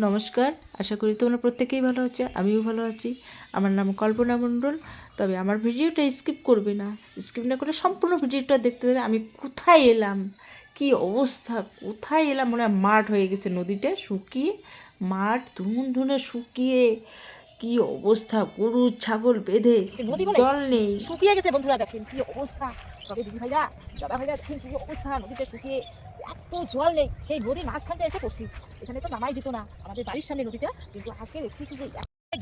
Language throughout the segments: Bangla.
নমস্কার, আশা করি তোমরা প্রত্যেকেই ভালো আছো, আমিও ভালো আছি। আমার নাম কল্পনা মণ্ডল। তবে আমার ভিডিওটা স্কিপ করবে না, স্কিপ না করে সম্পূর্ণ ভিডিওটা দেখতে দেবে। আমি কোথায় এলাম, কি অবস্থা, কোথায় এলাম, মনে হয় মাঠ হয়ে গেছে, নদীটা শুকিয়ে মাঠ ধুনে শুকিয়ে কি অবস্থা, গরু ছাগল বেঁধে জল নেই, শুকিয়ে গেছে। বন্ধুরা দেখেন কি অবস্থা, তবে দিদি ভাইরা দাদা ভাইরা দেখেন কি অবস্থা, নদীতে শুকিয়ে এত জল নেই। সেই নদীর মাঝখানটা এসে পড়ছি, এখানে তো নামাই যেত না, আমাদের বাড়ির সামনে নদীটা, কিন্তু আজকে দেখতেছি যে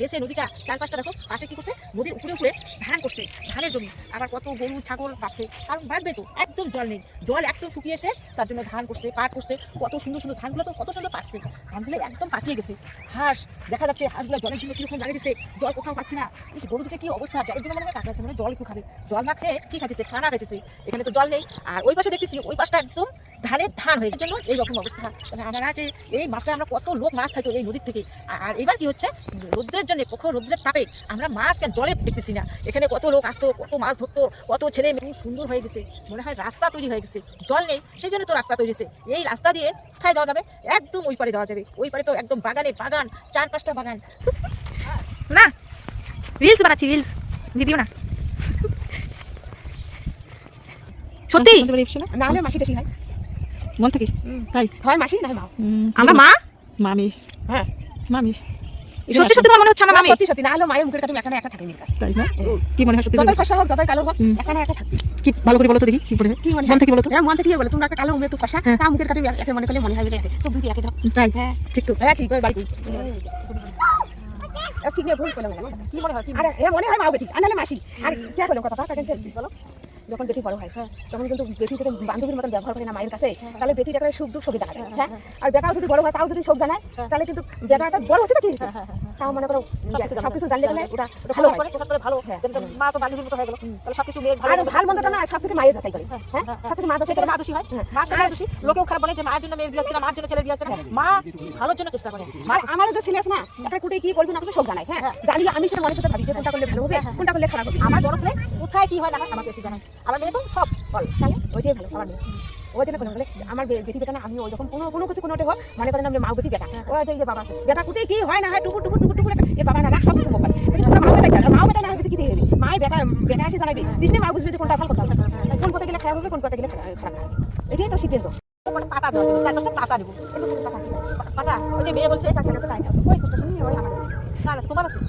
গেছে নদীটা। চারপাশটা দেখো, পাশে কি করছে, নদীর উপরে উপরে ধান করছে, ধানের জমি। আবার কত গরু ছাগল বাঁধছে, কারণ বাঁধবে তো, একদম জল নেই, জল একদম শুকিয়ে শেষ। তার জন্য ধান করছে, পাট করছে, কত সুন্দর সুন্দর ধানগুলো তো কত সুন্দর পাকছে, ধানগুলো একদম পাকিয়ে গেছে। হাঁস দেখা যাচ্ছে, হাঁসগুলো জলের জন্য কিরকম লাগিয়ে দিচ্ছে, জল কোথাও পাচ্ছি না। গরু দুটো কি অবস্থা, জলের জন্য মনে হয় কাজ মানে জল একটু খাবে, জল না খেয়ে কি খাইতেছে, খানা খাইতেছে। এখানে তো জল নেই। আর ওই পাশে দেখতেছি, ওই পাশটা একদম ধানের ধান হয়ে জন্য এইরকম অবস্থা। মানে আমরা যে এই মাছটা, আমরা কত লোক মাছ খাইতো এই নদীর থেকে। আর এবার কি হচ্ছে, রোদ্রের জন্য, প্রখর রোদ্রের তাপে আমরা মাছ কেন জলে দেখতেছি না। এখানে কত লোক আসতো, কত মাছ ধরতো, কত ছেলে মেয়ে, সুন্দর হয়ে গেছে, মনে হয় রাস্তা তৈরি হয়ে গেছে। জল নেই, সেই জন্য তো রাস্তা তৈরি হয়েছে। এই রাস্তা দিয়ে কোথায় যাওয়া যাবে, একদম ওই পারে যাওয়া যাবে। ওই পারে তো একদম বাগানে বাগান, 4-5টা বাগান। না রিলস বানাচ্ছি, রিলস ভিডিও না, সত্যি না হলে মাসি টাসি হয় মন থেকে, তাই হয় মাসি না মা, আমরা মা মামি, হ্যাঁ মামি। সত্যি সত্যি মনে হচ্ছে আমার মামি, সত্যি সত্যি না হলে মায়ের মুখের কাছে এখানে একটা থাকে মেয়ের কাছে, তাই না? কি মনে হয় সত্যি? যতই ফসা হোক, যতই কালো হোক, এখানে একটা থাকে। কি ভালো করে বলো তো দেখি, কি মনে হয়, কি মনে মন থেকে বলো তো। হ্যাঁ, মন থেকে বলো, তোমরা একটা কালো একটু ফসা, তা মুখের কাছে একে মনে করলে মনে হয় একে সব দুই একে দাও, তাই? হ্যাঁ ঠিক তো, হ্যাঁ ঠিক, ওই বাড়ি ঠিক নিয়ে ভুল করলাম। কি মনে হয়, আরে এ মনে হয় মা বেটি, আনালে মাসি। আর কে বলো কথা, কাকেন চলছি বলো। যখন বেটি বড় হয়, তখন কিন্তু বেটি যদি বান্ধবীর মতন ব্যবহার করে না মায়ের কাছে, তাহলে বেটির একটা সুখ দুঃখ সবই দেখা যায়। হ্যাঁ, আর বেটাও যদি বড় হয়, তাও যদি সব জানায়, তাহলে কিন্তু বেটাটা বড় হচ্ছে না কি, তাও মনে করো সবকিছু জানলে গেলে ওটা ভালো হয়, প্রকাশ করে ভালো। মা তো বান্ধবীর মতো হয়ে গেল, তাহলে সবকিছু মেয়ের ভালো। আর ভালো মন্দটা না, সব থেকে মায়ের যাচাই করে। হ্যাঁ, সব থেকে মা যাচাই করে, মা দোষী হয়, মা সারা দোষী। লোকেও খারাপ বলে যে মায়ের জন্য মেয়ের বিয়ে হচ্ছে না, মার জন্য ছেলের বিয়ে হচ্ছে না। মা ভালোর জন্য চেষ্টা করে। আর আমারও যে ছেলে আছে না, একটা কুটে কি করবি না করবি সব জানাই। হ্যাঁ, জানিয়ে আমি সেটা মনের সাথে ভাবি যে কোনটা করলে ভালো হবে, কোনটা করলে খারাপ হবে। আমার বড় ছেলে কোথায় কি হয় না আমাকে এসে জানাই, আমার মেয়ে তো সব বল, তাহলে ওইটাই ভালো আমার মেয়ে। ওই জন্য বলে আমার বেটি বেটা না, আমি ওই যখন কোনো কিছু কোনোটা হোক, মনে করেন আমি মা বেটি বেটা, ওই যে বাবা বেটা কুটে কি হয় না হয়, টুকুর টুকুর টুকুর টুকুর এ বাবা না সব কিছু মোবাইল। মা বেটা গেল, মা বেটা না হবে কি দিয়ে মায়ের বেটা বেটা এসে জানাবি, দিশনে মা বুঝবে যে কোনটা ভালো, কোনটা কোন কথা গেলে খারাপ হবে, কোন কথা গেলে খারাপ হবে। এটাই তো সিদ্ধান্ত। মানে পাতা দেওয়া, 4-5টা পাতা দেবো, পাতা। ওই যে মেয়ে বলছে তার সাথে তাই ওই করতে শুনি, ওই আমার না আছে, তোমার আছে।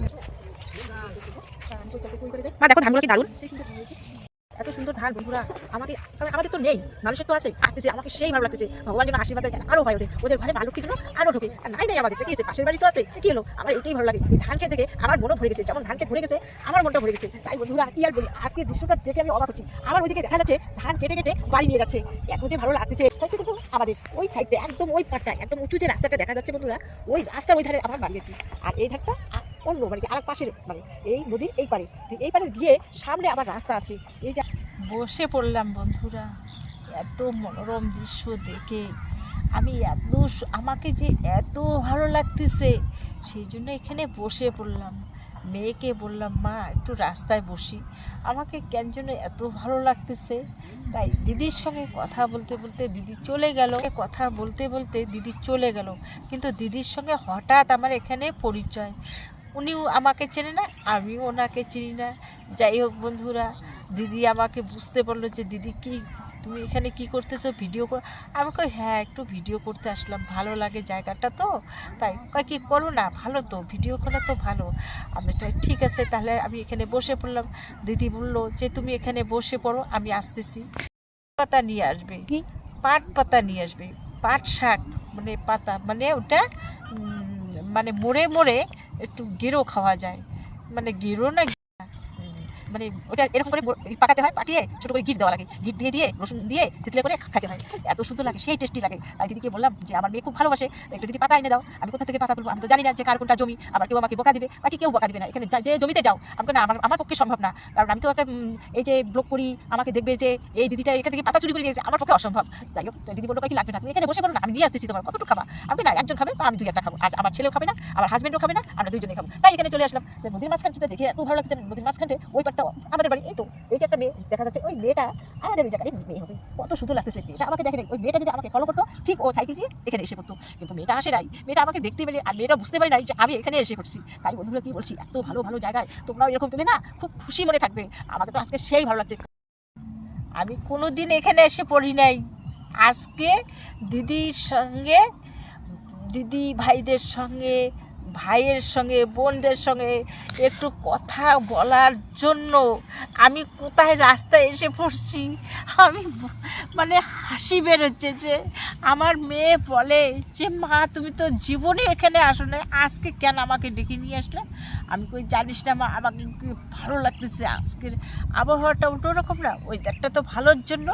মা দেখো ধানগুলো কি দারুণ, এত সুন্দর ধান। বন্ধুরা আমাকে, আমাদের তো নেই, মানুষের তো আছে, আসতেছে, আমাকে সেই ভালো লাগতেছে। ভগবান যেন আশীর্বাদ দেয়, আরো হয় ওদের ঘরে ভালো কিছু আরো ঢোকে। আর নাই নাই আমাদের দেখেছে, পাশের বাড়ি তো আছে, কি হলো, আমার এটাই ভালো লাগে। ধান খেতে দেখে আমার মনও ভরে গেছে, যেমন ধান খেতে ভরে গেছে আমার মনটা ভরে গেছে। তাই বন্ধুরা কি আর বলি, আজকে দৃশ্যটা দেখে আমি অবাক হচ্ছি। আমার ওইদিকে দেখা যাচ্ছে ধান কেটে কেটে বাড়ি নিয়ে যাচ্ছে, এত যে ভালো লাগতেছে। কিন্তু আমাদের ওই সাইডটা একদম ওই পাটটা একদম উঁচু যে রাস্তাটা দেখা যাচ্ছে বন্ধুরা, ওই রাস্তার ওই ধারে আমার বাড়ি আর কি। আর এই ধারটা অন্য মানে আর পাশের মানে এই নদীর এই পারে গিয়ে সামনে আবার রাস্তা আছে। এই যে বসে পড়লাম বন্ধুরা, এত মনোরম দৃশ্য দেখে আমি আমাকে যে এত ভালো লাগতেছে, সেই জন্য এখানে বসে পড়লাম। মেয়েকে বললাম, মা একটু রাস্তায় বসি, আমাকে কেন যেন এত ভালো লাগতেছে। তাই দিদির সঙ্গে কথা বলতে বলতে দিদি চলে গেল, কথা বলতে বলতে দিদি চলে গেল। কিন্তু দিদির সঙ্গে হঠাৎ আমার এখানে পরিচয়, উনিও আমাকে চেনে না, আমিও ওনাকে চিনি না। যাই হোক বন্ধুরা, দিদি আমাকে বুঝতে পারলো যে দিদি কি তুমি এখানে কি করতেছো, ভিডিও কর। আমি কই হ্যাঁ একটু ভিডিও করতে আসলাম, ভালো লাগে জায়গাটা তো, তাই কয় কি করো না, ভালো তো ভিডিও করা তো ভালো। আমি ঠিক আছে, তাহলে আমি এখানে বসে পড়লাম। দিদি বললো যে তুমি এখানে বসে পড়ো, আমি আসতেছি। পাতা নিয়ে আসবে, কি পাট পাতা নিয়ে আসবে, পাট শাক মানে পাতা, মানে ওটা মানে মোড়ে মোড়ে একটু গেরো খাওয়া যায়, মানে গেরো না মানে ওটা এরকম করে পাকাতে হয়, পাকিয়ে ছোটো করে গিট দেওয়া লাগে, গিট দিয়ে দিয়ে রসুন দিয়ে তিতলে করে খেতে হয়, এত সুন্দর লাগে, সেই টেস্টি লাগে। তাই দিদিকে বললাম যে আমার মেয়ে খুব ভালোবাসে, একটু দিদি পাতা এনে দাও। আমি কোথা থেকে পাতা তুলবো, আমি তো জানি না যে কার কোনটা জমি, আবার কেউ আমাকে বোকা দিবে, বাকি কেউ বোকা দিবে না। এখানে যে জমিতে যাও, আমাকে না আমার পক্ষে সম্ভব না, কারণ আমি তো একটা এই যে ব্লগ করি, আমাকে দেখবে যে এই দিদিটা এখান থেকে পাতা চুরি করে নিয়েছে, আমার পক্ষে অসম্ভব। যাই হোক দিদি বললো কি লাগবে না, তুমি এখানে বসে পড়ো না, আমি নিয়ে আসতেছি, তোমার কতটুকু খাবা। আমি না একজন খাবে বা আমি 2-1টা খাবো, আর আমার ছেলেও খাবে না, আমার হাজবেন্ডও খাবে না, আমরা দুইজনে খাবো। তাই এখানে চলে আসলাম। নদীর মাঝখানটা দেখে এত ভালো লাগছে, নদীর মাঝখানটা ওই পার একটা আমাদের বাড়ি এই তো এই যে একটা মেয়ে দেখা যাচ্ছে, ওই মেয়েটা আমাদের ওই জায়গায় মেয়ে হবে, কত সুন্দর লাগতেছে মেয়েটা। আমাকে দেখে ওই মেয়েটা যদি আমাকে ফলো করতো, ঠিক ও সাইকেল দিয়ে এখানে এসে পড়তো, কিন্তু মেয়েটা আসে নাই। মেয়েটা আমাকে দেখতে পেলে আর মেয়েটা বুঝতে পারি নাই যে আমি এখানে এসে পড়ছি। তাই বন্ধুরা কি বলছি, এত ভালো ভালো জায়গায় তোমরাও এরকম পেলে না খুব খুশি মনে থাকবে। আমাকে তো আজকে সেই ভালো লাগছে। আমি কোনো দিন এখানে এসে পড়ি নাই, আজকে দিদির সঙ্গে, দিদি ভাইদের সঙ্গে, ভাইয়ের সঙ্গে, বোনদের সঙ্গে একটু কথা বলার জন্য আমি কোথায় রাস্তায় এসে পড়ছি। আমি মানে হাসি বেরোচ্ছে যে আমার মেয়ে বলে যে মা তুমি তো জীবনে এখানে আসো না, আজকে কেন আমাকে ডেকে নিয়ে আসলে। আমি কই জানিস না মা, আমাকে কি ভালো লাগতেছে, আজকের আবহাওয়াটা অন্যরকম না, ওয়েদারটা তো ভালোর জন্য,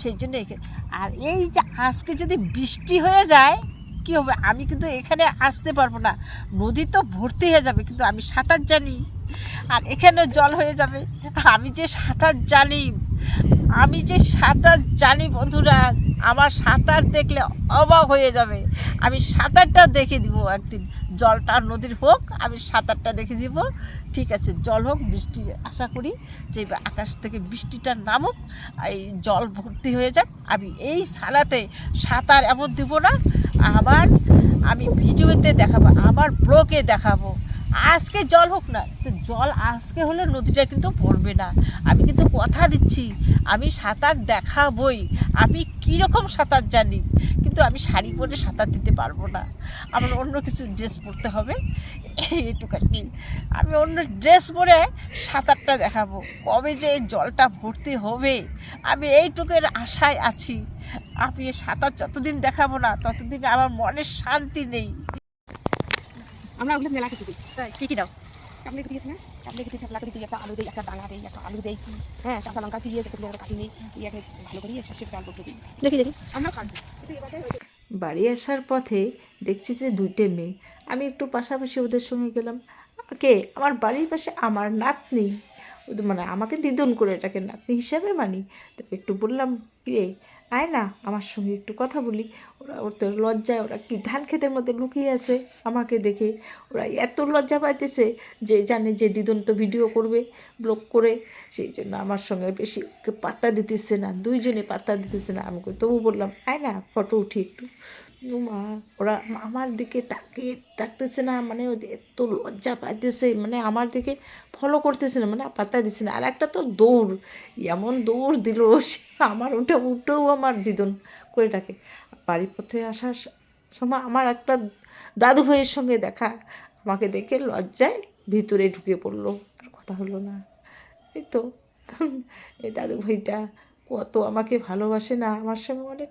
সেই জন্য এখানে। আর এই যে আজকে যদি বৃষ্টি হয়ে যায় কী হবে, আমি কিন্তু এখানে আসতে পারবো না, নদী তো ভর্তি হয়ে যাবে, কিন্তু আমি সাঁতার জানি আর এখানেও জল হয়ে যাবে। আমি যে সাঁতার জানি, আমি যে সাঁতার জানি বন্ধুরা, আমার সাঁতার দেখলে অবাক হয়ে যাবে। আমি সাঁতারটা দেখে দিব একদিন, জলটা নদীর হোক, আমি সাঁতারটা দেখে দিব। ঠিক আছে, জল হোক, বৃষ্টি আশা করি যে আকাশ থেকে বৃষ্টিটা নামুক, এই জল ভর্তি হয়ে যাক। আমি এই সালাতে সাঁতার এমন দিব না, আবার আমি ভিডিওতে দেখাবো, আমার ব্লগে দেখাবো। আজকে জল হোক না, তো জল আজকে হলে নদীটা কিন্তু পড়বে না। আমি কিন্তু কথা দিচ্ছি, আমি সাঁতার দেখাবই। আমি কীরকম সাঁতার জানি, কিন্তু আমি শাড়ি পরে সাঁতার দিতে পারবো না, আমার অন্য কিছু ড্রেস পরতে হবে, এইটুকানি। আমি অন্য ড্রেস পরে সাঁতারটা দেখাবো। কবে যে এই জলটা ভর্তি হবে আমি এইটুকুর আশায় আছি। আমি সাঁতার যতদিন দেখাবো না ততদিন আমার মনের শান্তি নেই। আমরা ওগুলো মেলা কিছু দিই। তাই কী কী দাও? কামড়ে দিয়েছি না, কামড়ে দিয়ে থাকলা করে দিই, একটা আলু দিই, একটা ডাঙা দিই, একটা আলু দিই, হ্যাঁ কাঁচা লঙ্কা দিয়ে দেখে আমরা কাটি নিই, ইয়াকে ভালো করে সর্ষের ডাল করতে দিই। দেখি দেখি। আমরা খাবো কিন্তু এবারে বাড়ি আসার পথে দেখছি যে দুইটে মেয়ে, আমি একটু পাশাপাশি ওদের সঙ্গে গেলাম। কে আমার বাড়ির পাশে আমার নাতনি, মানে আমাকে দিদন করে এটাকে নাতনি হিসাবে মানি। তো একটু বললাম রে আয় না আমার সঙ্গে একটু কথা বলি। ওরা ওর তো লজ্জায়, ওরা কি ধান ক্ষেতের মধ্যে লুকিয়ে আছে আমাকে দেখে, ওরা এত লজ্জা পাইতেছে যে জানে যে দিদন তো ভিডিও করবে ব্লগ করে, সেই জন্য আমার সঙ্গে বেশি পাত্তা দিতেছে না, দুইজনে পাত্তা দিতেছে না। আমাকে তবু বললাম আয় না ফটো উঠি একটু। মা ওরা আমার দিকে তাকিয়ে থাকতেছে না, মানে ওদের এত লজ্জা পাইতেছে, মানে আমার দিকে ফলো করতেছে না, মানে পাত্তা দিচ্ছে না। আর একটা তো দৌড়, এমন দৌড় দিল সে, আমার উঠেও আমার দিদন করে ডাকে। বাড়ির পথে আসার সময় আমার একটা দাদু ভাইয়ের সঙ্গে দেখা, আমাকে দেখে লজ্জায় ভিতরে ঢুকে পড়লো, আর কথা হলো না। এই তো এই দাদু ভাইটা কত আমাকে ভালোবাসে না, আমার সঙ্গে অনেক